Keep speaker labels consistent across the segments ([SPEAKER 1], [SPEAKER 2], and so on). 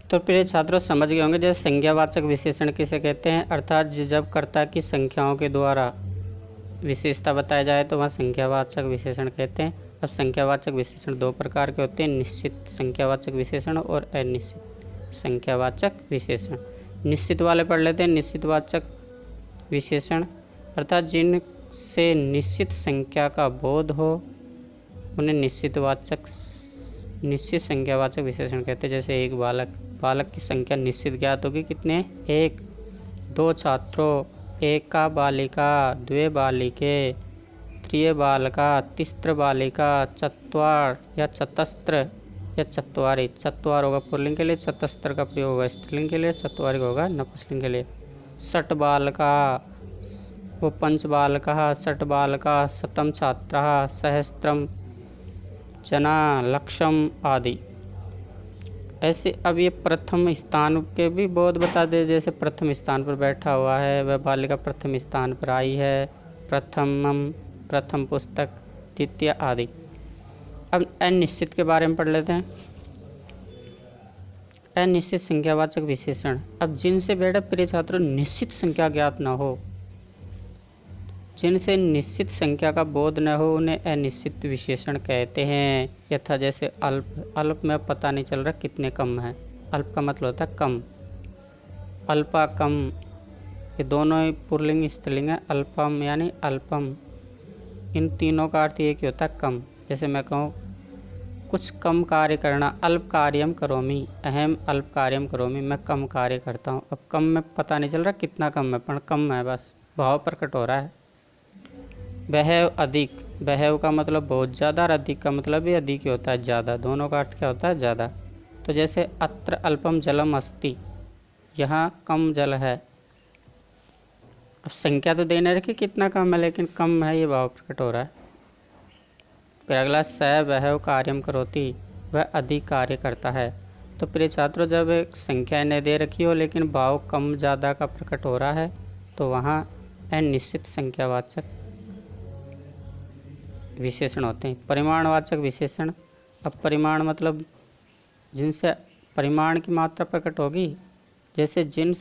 [SPEAKER 1] तो प्रिय छात्रों समझ गए होंगे जैसे संज्ञावाचक विशेषण किसे कहते हैं, अर्थात जब कर्ता की संख्याओं के द्वारा विशेषता बताया जाए तो वह संख्यावाचक विशेषण कहते हैं। अब संख्यावाचक विशेषण दो प्रकार के होते हैं, निश्चित संख्यावाचक विशेषण और अनिश्चित संख्यावाचक विशेषण। निश्चित वाले पढ़ लेते हैं। निश्चितवाचक विशेषण अर्थात जिनसे निश्चित संख्या का बोध हो उन्हें निश्चित संख्यावाचक विशेषण कहते हैं। जैसे एक बालक की संख्या निश्चित ज्ञात होगी, कितने, एक, दो छात्रों, एका बालिका, द्वे बालिके, त्रिय बालका, तिस्त्र बालिका, चत्वार या चतस्त्र या चत्वारि। चत्वार होगा पुल्लिंग के लिए, चतस्त्र का प्रयोग होगा स्त्रीलिंग के लिए, चत्वारि होगा नपुंसकलिंग के लिए। षट् बालका, वो पंच बालका, षट् बालका, शतम छात्रः, सहस्त्रम जना, लक्षम आदि। ऐसे अब ये प्रथम स्थान के भी बोध बता दे, जैसे प्रथम स्थान पर बैठा हुआ है, वह बालिका प्रथम स्थान पर आई है, प्रथम पुस्तक, द्वितीय आदि। अब अनिश्चित के बारे में पढ़ लेते हैं। अनिश्चित संख्यावाचक विशेषण, अब जिनसे बेटा प्रिय छात्रों निश्चित संख्या ज्ञात न हो, जिनसे निश्चित संख्या का बोध न हो उन्हें अनिश्चित विशेषण कहते हैं। यथा जैसे अल्प में पता नहीं चल रहा कितने कम है। अल्प का मतलब होता है कम, अल्पा कम, ये दोनों ही पुल्लिंग स्त्रीलिंग है। अल्पम यानी अल्पम, इन तीनों का अर्थ एक ही होता है कम। जैसे मैं कहूँ कुछ कम कार्य करना, अल्प कार्यम करोमि, अहम अल्प कार्यम करोमि, मैं कम कार्य करता हूँ। अब कम में पता नहीं चल रहा कितना कम है, पर कम है, बस भाव प्रकट हो रहा है। बहव अधिक, बहव का मतलब बहुत ज़्यादा और अधिक का मतलब भी अधिक ही होता है, ज़्यादा। दोनों का अर्थ क्या होता है, ज़्यादा। तो जैसे अत्र अल्पम जलम अस्ति, यहाँ कम जल है। अब संख्या तो देने रखी कितना कम है, लेकिन कम है ये भाव प्रकट हो रहा है। फिर अगला स बहव कार्यम करोति, वह अधिक कार्य करता है। तो प्रिय छात्रों जब एक संख्या ने दे रखी हो लेकिन भाव कम ज़्यादा का प्रकट हो रहा है तो वहाँ अनिश्चित संख्यावाचक विशेषण होते हैं। परिमाणवाचक विशेषण, अब परिमाण मतलब जिनसे परिमाण की मात्रा प्रकट होगी, जैसे जिन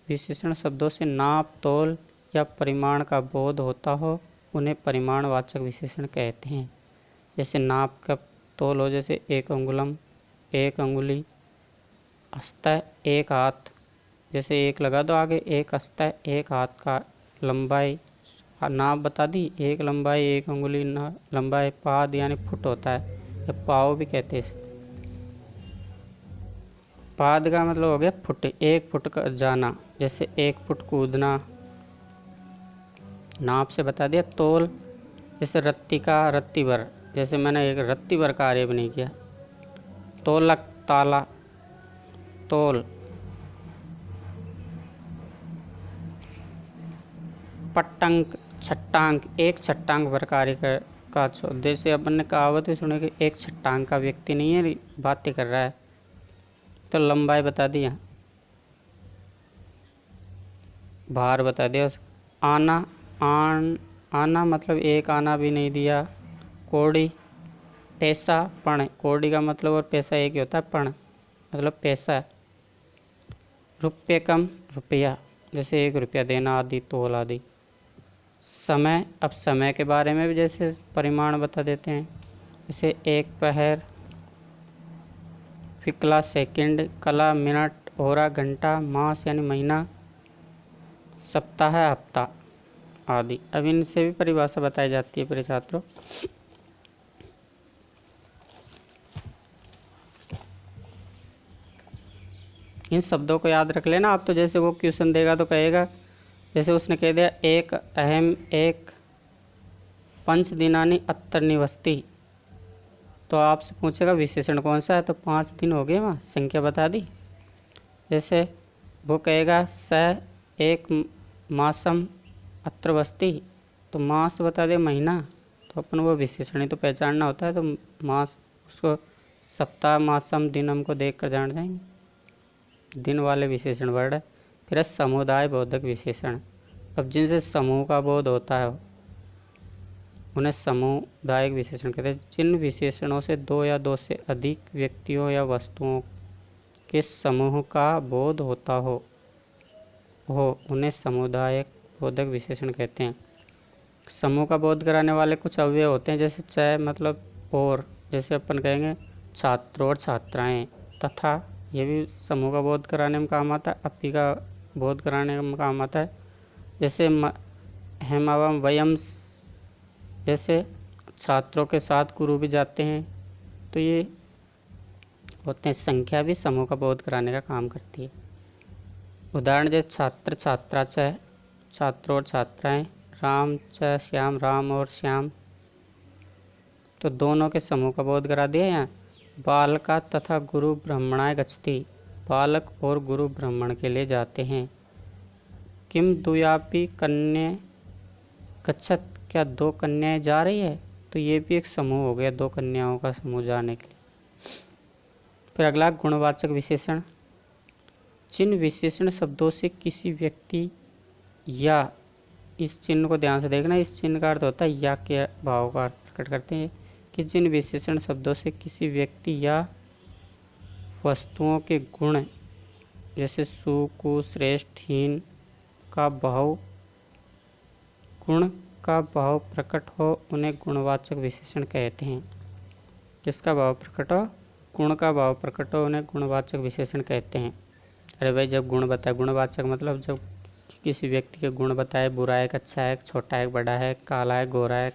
[SPEAKER 1] विशेषण शब्दों से नाप, तोल या परिमाण का बोध होता हो उन्हें परिमाणवाचक विशेषण कहते हैं। जैसे नाप का तोल हो, जैसे एक अंगुलम, एक अंगुली, हस्तः एक हाथ, जैसे एक लगा दो आगे, एक हस्तः एक हाथ का लंबाई नाप बता दी, एक लंबाई एक अंगुली लंबाई, पाद यानी फुट होता है, या पाव भी कहते हैं। पाद का मतलब हो गया फुट, एक फुट का जाना, जैसे एक फुट कूदना, नाप से बता दिया। तोल जैसे रत्ती का रत्ती भर, जैसे मैंने एक रत्ती भर कार्य भी नहीं किया। तोलक ताला, तोल। पट्टंक छट्टांक, एक छट्टांक भर कार्य का जैसे अपन ने कहावत भी सुनी कि एक छट्टांक का व्यक्ति नहीं है, बातें कर रहा है। तो लंबाई बता दिया, भार बता दिया। आना, आना मतलब एक आना भी नहीं दिया। कौड़ी, पैसा, पण, कौड़ी का मतलब और पैसा एक ही होता है, पण मतलब पैसा। रुपये कम, रुपया, जैसे 1 रुपया देना आदि, तोल आदि। समय, अब समय के बारे में भी जैसे परिमाण बता देते हैं, जैसे एक पहर, फिकला सेकंड, कला मिनट, होरा घंटा, मास यानी महीना, सप्ताह हफ्ता आदि। अब इनसे भी परिभाषा बताई जाती है प्रिय छात्रों। इन शब्दों को याद रख लेना आप। तो जैसे वो क्वेश्चन देगा तो कहेगा, जैसे उसने कह दिया एक अहम एक पंच दिनानी अत्तर निवस्ती, तो आपसे पूछेगा विशेषण कौन सा है, तो 5 दिन हो गए, वहाँ संख्या बता दी। जैसे वो कहेगा स एक मासम अत्र वस्ती, तो मास बता दे महीना, तो अपन वो विशेषण ही तो पहचानना होता है। तो मास, उसको सप्ताह मासम दिन हमको देख कर जान जाएंगे, दिन वाले विशेषण वर्ड है। फिर समुदाय बोधक विशेषण, अब जिनसे समूह का बोध होता है उन्हें सामुदायिक विशेषण कहते हैं। जिन विशेषणों से 2 या 2 से अधिक व्यक्तियों या वस्तुओं के समूह का बोध होता हो उन्हें समुदायक बोधक विशेषण कहते हैं। समूह का बोध कराने वाले कुछ अवयव होते हैं, जैसे च मतलब और, जैसे अपन कहेंगे छात्र और छात्राएं, तथा ये भी समूह का बोध कराने में काम आता है। अपी का बोध कराने में काम आता है, जैसे हम एवं वयम, जैसे छात्रों के साथ गुरु भी जाते हैं, तो ये होते हैं। संख्या भी समूह का बोध कराने का काम करती है। उदाहरण जैसे छात्र छात्रा च, छात्र और छात्राएं, राम च श्याम, राम और श्याम, तो दोनों के समूह का बोध करा दिया। यहाँ बालका तथा गुरु ब्रह्मणाय गच्छति, बालक और गुरु ब्राह्मण के लिए जाते हैं। किम द्वयापि कन्या गच्छत, क्या दो कन्याएं जा रही है, तो ये भी एक समूह हो गया, दो कन्याओं का समूह जाने के लिए। फिर अगला गुणवाचक विशेषण। जिन विशेषण शब्दों से किसी व्यक्ति या, इस चिन्ह को ध्यान से देखना, इस चिन्ह का अर्थ होता है या के भाव का अर्थ प्रकट करते हैं, कि जिन विशेषण शब्दों से किसी व्यक्ति या वस्तुओं के गुण, जैसे सु कु श्रेष्ठ हीन का भाव, गुण का भाव प्रकट हो, उन्हें गुणवाचक विशेषण कहते हैं। जिसका भाव प्रकट हो, गुण का भाव प्रकट हो, उन्हें गुणवाचक विशेषण कहते हैं। अरे भाई, जब गुण बताए, गुणवाचक मतलब जब किसी व्यक्ति के गुण बताए, बुरा है, अच्छा है, छोटा है, बड़ा है, काला है, गोरा है,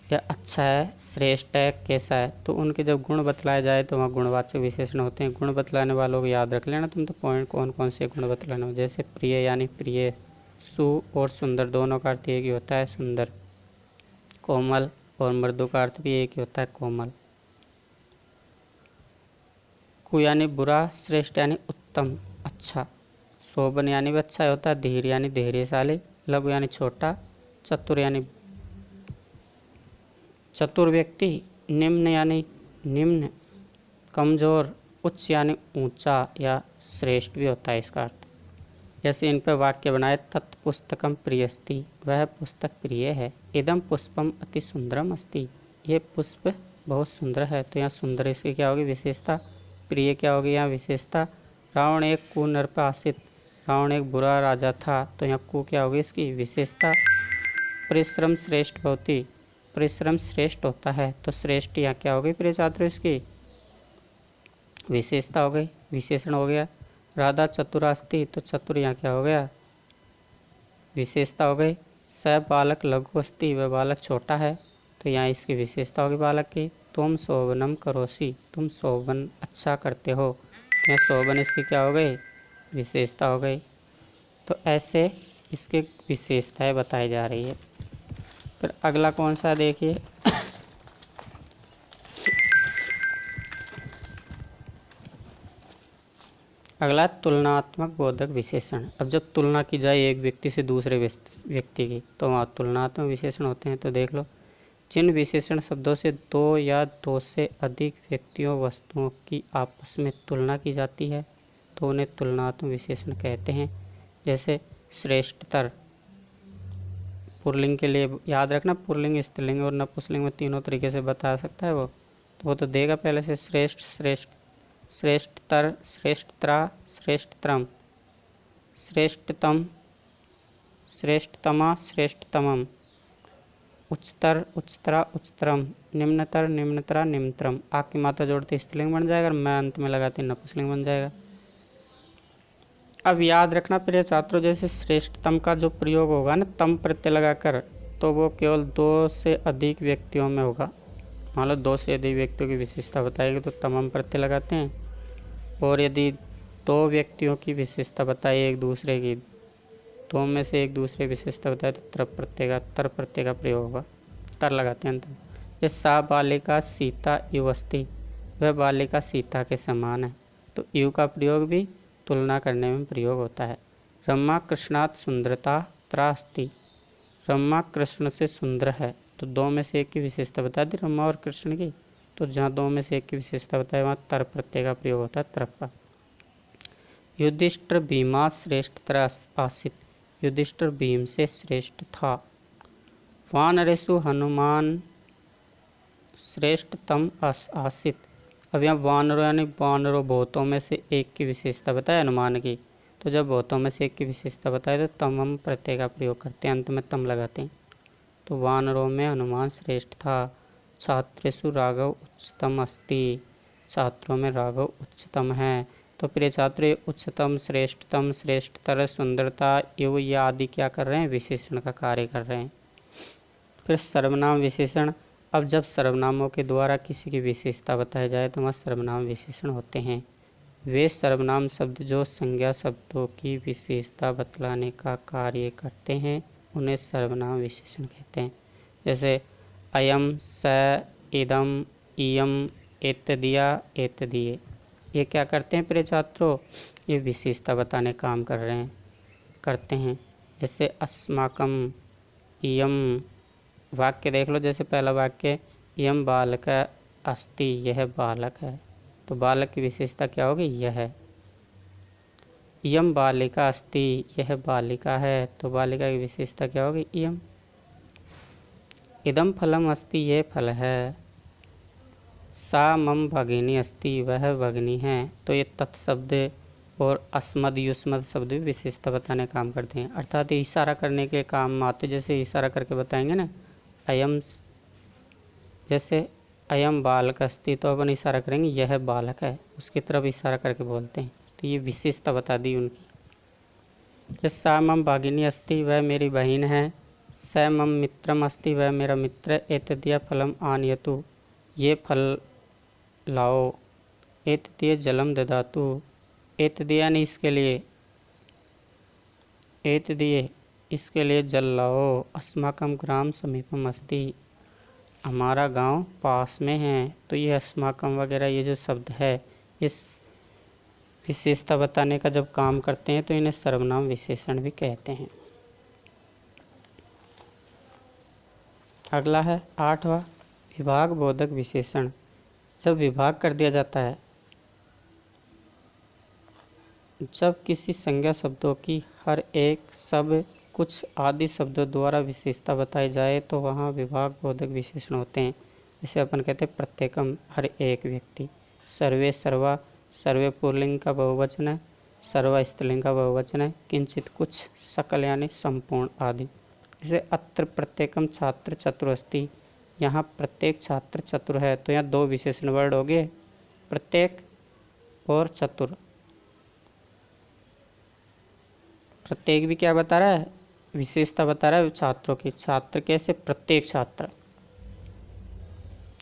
[SPEAKER 1] या अच्छा है, श्रेष्ठ है, कैसा है, तो उनके जब गुण बतलाए जाए तो वहाँ गुणवाचक विशेषण होते हैं। गुण बतलाने वालों को याद रख लेना तुम, तो पॉइंट कौन कौन से गुण बतलाने हो। जैसे प्रिय यानी प्रिय, सु और सुंदर दोनों का अर्थ एक ही होता है, सुंदर। कोमल और मृदु का अर्थ भी एक ही होता है, कोमल। कु यानी बुरा, श्रेष्ठ यानी उत्तम, अच्छा। शोभन यानी भी अच्छा होता है, धीर यानी धैर्यशाली, लघु यानी छोटा, चतुर यानी चतुर व्यक्ति, निम्न यानी निम्न, कमजोर, उच्च यानी ऊंचा या श्रेष्ठ भी होता है इसका अर्थ। जैसे इन पर वाक्य बनाए, तत् पुस्तकम प्रियस्ति, वह पुस्तक प्रिय है। इदम पुष्पम अति सुंदरम अस्ति, यह पुष्प बहुत सुंदर है, तो यहाँ सुंदर इसकी क्या होगी, विशेषता। प्रिय क्या होगी यहाँ, विशेषता। रावण एक कुनर पर आश्रित, रावण एक बुरा राजा था, तो यहाँ कु क्या होगी इसकी विशेषता। परिश्रम श्रेष्ठ भवति, परिश्रम श्रेष्ठ होता है, तो श्रेष्ठ यहाँ क्या होगी प्रिय छात्रों, इसकी विशेषता हो गई, विशेषण हो गया। राधा चतुरास्ति, तो चतुर यहाँ क्या हो गया, विशेषता हो गई। स बालक लघु अस्ति, वह बालक छोटा है, तो यहाँ इसकी विशेषता होगी बालक की। तुम शोभनम करोसी, तुम शोभन अच्छा करते हो, तो यहाँ शोभन इसकी क्या हो गई, विशेषता हो गई। तो ऐसे इसके विशेषताएं बताई जा रही है। फिर अगला कौन सा देखिए, अगला तुलनात्मक बोधक विशेषण। अब जब तुलना की जाए एक व्यक्ति से दूसरे व्यक्ति की, तो वहाँ तुलनात्मक विशेषण होते हैं। तो देख लो, जिन विशेषण शब्दों से दो या दो से अधिक व्यक्तियों वस्तुओं की आपस में तुलना की जाती है, तो उन्हें तुलनात्मक विशेषण कहते हैं। जैसे श्रेष्ठतर, पुल्लिंग के लिए याद रखना, पुल्लिंग, स्त्रीलिंग और नपुंसकलिंग में तीनों तरीके से बता सकता है वो, तो वो तो देगा पहले से। श्रेष्ठ, श्रेष्ठ, श्रेष्ठतर, श्रेष्ठतरा, श्रेष्ठतरम, श्रेष्ठतम, श्रेष्ठतमा, श्रेष्ठतमम, उच्चतर, उच्चतरा, उच्चतरम, निम्नतर, निम्नतरा, निम्नतरम। आ की मात्रा जोड़ते स्त्रीलिंग बन जाएगा और मैं अंत में लगाते नपुंसकलिंग बन जाएगा। अब याद रखना प्रिय छात्रों, जैसे श्रेष्ठतम का जो प्रयोग होगा ना तम प्रत्यय लगाकर, तो वो केवल दो से अधिक व्यक्तियों में होगा। मान लो दो से अधिक व्यक्तियों की विशेषता बताएगी तो तमम प्रत्यय लगाते हैं, और यदि दो व्यक्तियों की विशेषता बताए एक दूसरे की, दो में से एक दूसरे विशेषता बताए, तो तर प्रत्यय का प्रयोग होगा, तर लगाते हैं अंत में। जैसे सा बालिका सीता युवस्ति, वह बालिका सीता के समान है, तो यु का प्रयोग भी तुलना करने में प्रयोग होता है। रमा कृष्णात् सुंदरता त्रास्ति, रमा कृष्ण से सुंदर है, तो दो में से एक की विशेषता बता दी रमा और कृष्ण की, तो जहाँ दो में से एक की विशेषता बताए वहाँ तर प्रत्यय का प्रयोग होता है, तरफ का। युधिष्ठिर भीमात् श्रेष्ठतर आसीत्, युधिष्ठिर भीम से श्रेष्ठ था। वानरेषु हनुमान श्रेष्ठतम आसीत्, अब यहाँ वानरों यानी वानरों बहुतों में से एक की विशेषता बताए अनुमान की। तो जब बहुतों में से एक की विशेषता बताए तो तम हम प्रत्यय का प्रयोग करते हैं, अंत में तम लगाते हैं। तो वानरों में हनुमान श्रेष्ठ था। छात्रेषु राघव उच्चतम अस्ति, छात्रों में राघव उच्चतम है। तो प्रिय छात्र, उच्चतम, श्रेष्ठतम, श्रेष्ठतर, सुंदरता, एवं ये आदि क्या कर रहे हैं, विशेषण का कार्य कर रहे हैं। फिर सर्वनाम विशेषण। अब जब सर्वनामों के द्वारा किसी की विशेषता बताई जाए तो वह सर्वनाम विशेषण होते हैं। वे सर्वनाम शब्द जो संज्ञा शब्दों की विशेषता बतलाने का कार्य करते हैं उन्हें सर्वनाम विशेषण कहते हैं। जैसे अयम, स, इदम, इयम, एतदिया, एतदिये, ये क्या करते हैं प्रिय छात्रों, ये विशेषता बताने काम करते हैं। जैसे अस्माकम, इयम, वाक्य देख लो। जैसे पहला वाक्य, इयम बालक अस्ति, यह बालक है। तो बालक की विशेषता क्या होगी, यह है। इयम बालिका अस्ति, यह बालिका है। तो बालिका की विशेषता क्या होगी, इयम। इदम फलम अस्ति, यह फल है। सा मम भगिनी अस्ति, वह भगिनी है। तो ये तत्शब्द और अस्मद युष्मद शब्द भी विशेषता बताने का काम करते हैं, अर्थात इशारा करने के काम आते। जैसे इशारा करके बताएंगे ना, अयम, जैसे अयम बालक अस्ति, तो अपन इशारा करेंगे यह बालक है, उसकी तरफ इशारा करके बोलते हैं। तो ये विशेषता बता दी उनकी। जैसे सा मम भगिनी अस्ति, वह मेरी बहन है। स मम मित्रम अस्ति, वह मेरा मित्र। एतदिया फलम आनयतु, ये फल लाओ। एतदिय जलम ददातु, एतदिया ने इसके लिए, एतदिये इसके लिए जल लाओ। अस्माकम ग्राम समीपम अस्ति, हमारा गांव पास में है। तो ये अस्माकम वगैरह ये जो शब्द है, इस विशेषता बताने का जब काम करते हैं तो इन्हें सर्वनाम विशेषण भी कहते हैं। अगला है 8वां, विभाग बोधक विशेषण। जब विभाग कर दिया जाता है, जब किसी संज्ञा शब्दों की हर एक, सब, कुछ आदि शब्दों द्वारा विशेषता बताई जाए तो वहाँ विभाग बोधक विशेषण होते हैं। जैसे अपन कहते हैं प्रत्येकम, हर एक व्यक्ति। सर्वे, सर्वा, सर्वे पुल्लिंग का बहुवचन है, सर्वा स्त्रीलिंग का बहुवचन है। किंचित, कुछ, सकल यानी संपूर्ण आदि। जैसे अत्र प्रत्येकम छात्र चतुर अस्ति, यहाँ प्रत्येक छात्र चतुर है। तो यहाँ दो विशेषण वर्ड हो गए, प्रत्येक और चतुर। प्रत्येक भी क्या बता रहा है, विशेषता बता रहा है छात्रों की। छात्र कैसे, प्रत्येक छात्र।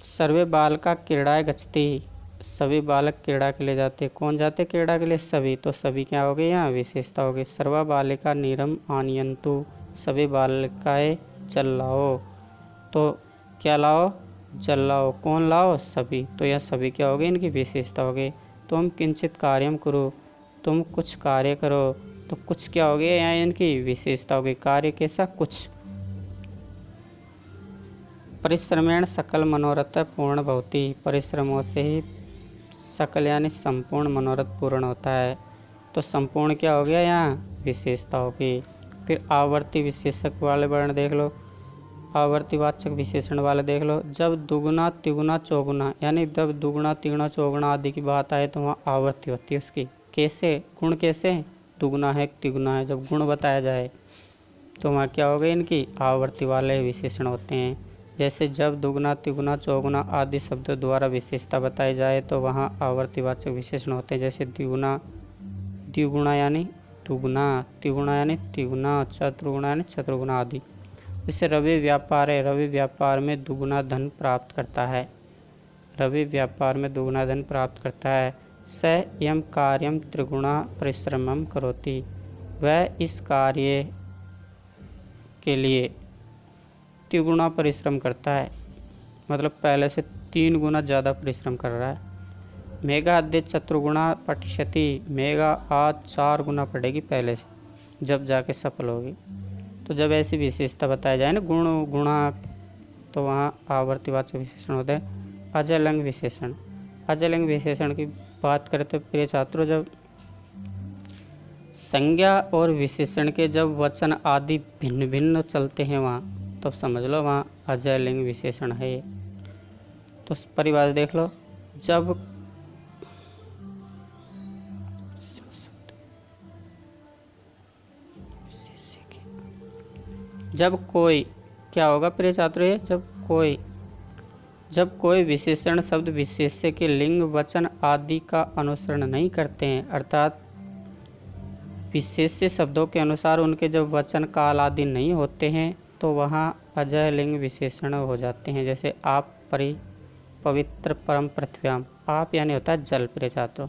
[SPEAKER 1] सर्वे बालका क्रीड़ाय गच्छति, सभी बालक क्रीड़ा के लिए जाते। कौन जाते क्रीड़ा के लिए, सभी। तो सभी क्या हो गए, यहाँ विशेषता हो गई। सर्वा बालिका नीरम आनयन्तु, सभी बालिकाएं जल लाओ। तो क्या लाओ, जल लाओ। कौन लाओ, सभी। तो यह सभी क्या हो गए, इनकी विशेषता हो गई। तुम किंचित कार्यम करो, तुम कुछ कार्य करो। तो कुछ क्या हो गया, यहाँ इनकी विशेषता हो गई। कार्य कैसा, कुछ। परिश्रमेण सकल मनोरथ पूर्ण भवति, परिश्रमों से ही सकल यानी संपूर्ण मनोरथ पूर्ण होता है। तो संपूर्ण क्या हो गया, यहाँ विशेषता होगी। फिर आवर्ती विशेषक वाले वर्ण देख लो, आवर्तीवाचक विशेषण वाले देख लो। जब दुगुना तिगुना चौगुना यानी जब दुगुना तिगुना चौगुना आदि की बात आए तो वहाँ आवर्ती होती है उसकी। कैसे, गुण कैसे, दुगुना है तिगुना है, जब गुण बताया जाए तो वहाँ क्या हो गए, इनकी आवर्ती वाले विशेषण होते हैं। जैसे जब दुगुना तिगुना चौगुना आदि शब्दों द्वारा विशेषता बताई जाए तो वहाँ आवर्तीवाचक विशेषण होते हैं। जैसे द्विगुना, द्विगुणा यानी दुगुना, तिगुणा यानी तिगुना, चतुर्गुणा यानी चतुर्गुणा आदि। जैसे रवि व्यापार है, रवि व्यापार में दुगुना धन प्राप्त करता है, रवि व्यापार में दुगुना धन प्राप्त करता है। स यम कार्यम त्रिगुणा परिश्रमम करोति, वह इस कार्य के लिए त्रिगुणा परिश्रम करता है, मतलब पहले से 3 गुना ज़्यादा परिश्रम कर रहा है। मेघा अद्य चतुर्गुणा पठिष्यति, मेघा आज 4 गुना पढ़ेगी पहले से, जब जाके सफल होगी। तो जब ऐसी विशेषता बताया जाए ना, गुण गुणा, तो वहाँ आवर्तीवाचक विशेषण होते हैं। अजलिंग विशेषण, अजलिंग विशेषण की बात करें तो प्रिय छात्रों, जब संज्ञा और विशेषण के जब वचन आदि भिन्न भिन्न चलते हैं वहाँ, तो समझ लो वहाँ अजलिंग विशेषण है। तो परिभाषा देख लो, जब जब कोई, क्या होगा प्रिय छात्रों, ये जब कोई विशेषण शब्द विशेष्य के लिंग वचन आदि का अनुसरण नहीं करते हैं, अर्थात विशेष्य शब्दों के अनुसार उनके जब वचन काल आदि नहीं होते हैं, तो वहाँ अजय लिंग विशेषण हो जाते हैं। जैसे आप पवित्र परम पृथ्व्याम, आप यानी होता है जल प्रिय छात्रों,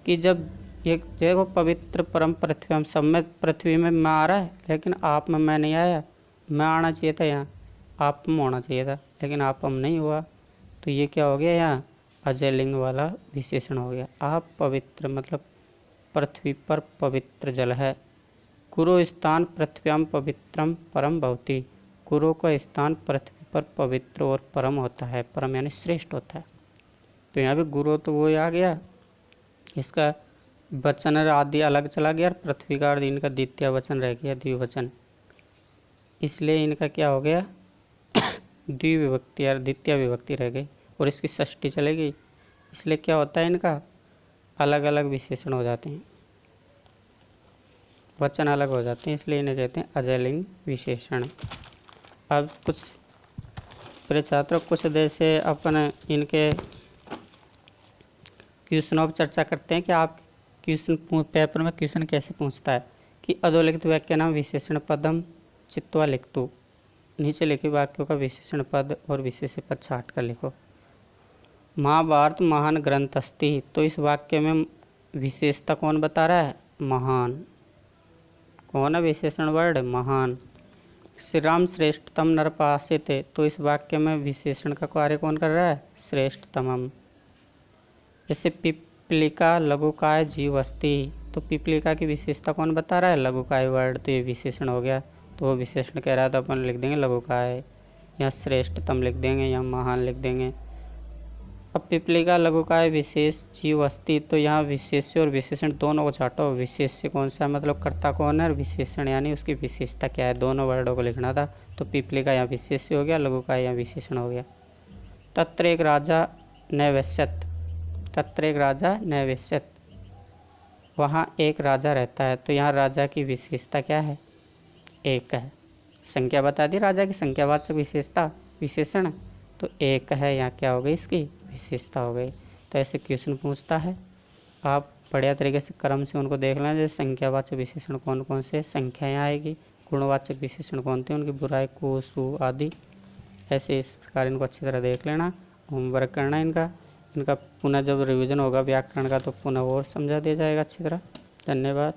[SPEAKER 1] कि जब ये देखो पवित्र परम पृथ्व्याम, सब में पृथ्वी में मैं आ रहा है, लेकिन आप में मैं नहीं आया। मैं आना चाहिए था यहाँ, आप में होना चाहिए था, लेकिन आप में नहीं हुआ, तो ये क्या हो गया, यहाँ अजय लिंग वाला विशेषण हो गया। आप पवित्र मतलब पृथ्वी पर पवित्र जल है। कुरु स्थान पृथ्व्याम पवित्रम परम भवति, कुरु का स्थान पृथ्वी पर पवित्र और परम होता है, परम यानी श्रेष्ठ होता है। तो यहाँ भी गुरु तो वो आ गया, इसका वचन आदि अलग चला गया, और पृथ्वी का और इनका द्वितीय वचन रह गया, द्विवचन, इसलिए इनका क्या हो गया द्विविभक्ति और द्वितीय विभक्ति रह गई, और इसकी षष्ठी चलेगी, इसलिए क्या होता है इनका अलग अलग विशेषण हो जाते हैं, वचन अलग हो जाते हैं, इसलिए इन्हें कहते हैं अजयलिंग विशेषण। अब कुछ प्रिय छात्रों, कुछ जैसे अपन इनके क्वेश्चनों पर चर्चा करते हैं कि आप क्वेश्चन पेपर में क्वेश्चन कैसे पूछता है कि अधोलिखित वाक्य नाम विशेषण पदम चित्वा लिखतु, नीचे लिखे वाक्यों का विशेषण पद और विशेष्य पद छाट कर लिखो। महाभारत महान ग्रंथ अस्ति, तो इस वाक्य में विशेषता कौन बता रहा है, महान, कौन है विशेषण वर्ड, महान। श्री राम श्रेष्ठतम नरपासित, तो इस वाक्य में विशेषण का कार्य कौन कर रहा है, श्रेष्ठतमम। जैसे पिपलिका लघुकाय जीव अस्ति, तो पिपलिका की विशेषता कौन बता रहा है, लघुकाय वर्ड, तो ये विशेषण हो गया, तो वो विशेषण कह रहा है, तो अपन लिख देंगे लघुकाय, या श्रेष्ठतम लिख देंगे, या महान लिख देंगे। अब पिपलिका लघुकाय विशेष जीव अस्ति, तो यहाँ विशेष्य और विशेषण दोनों को छाटो। विशेष्य कौन सा है, मतलब कर्ता कौन है, और विशेषण यानी उसकी विशेषता क्या है, दोनों वर्डों को लिखना था। तो पिपलिका यहाँ विशेष्य हो गया, लघुकाय यहाँ विशेषण हो गया। तत्र एक राजा नैवेश्यत, तत्र एक राजा नैवेश्यत, वहाँ एक राजा रहता है, तो यहाँ राजा की विशेषता क्या है, एक है। संख्या बता दी राजा की, संख्यावाचक विशेषता विशेषण, तो एक है, यहाँ क्या हो गई, इसकी विशेषता हो गई। तो ऐसे क्वेश्चन पूछता है, आप बढ़िया तरीके से क्रम से उनको देख लें। जैसे संख्यावाचक विशेषण कौन कौन से, संख्या यहाँ आएगी, गुणवाचक विशेषण कौन थे, उनकी बुराई को सु आदि, ऐसे इस प्रकार इनको अच्छी तरह देख लेना, होमवर्क करना इनका पुनः जब रिवीजन होगा व्याकरण का, तो पुनः और समझा दिया जाएगा अच्छी तरह। धन्यवाद।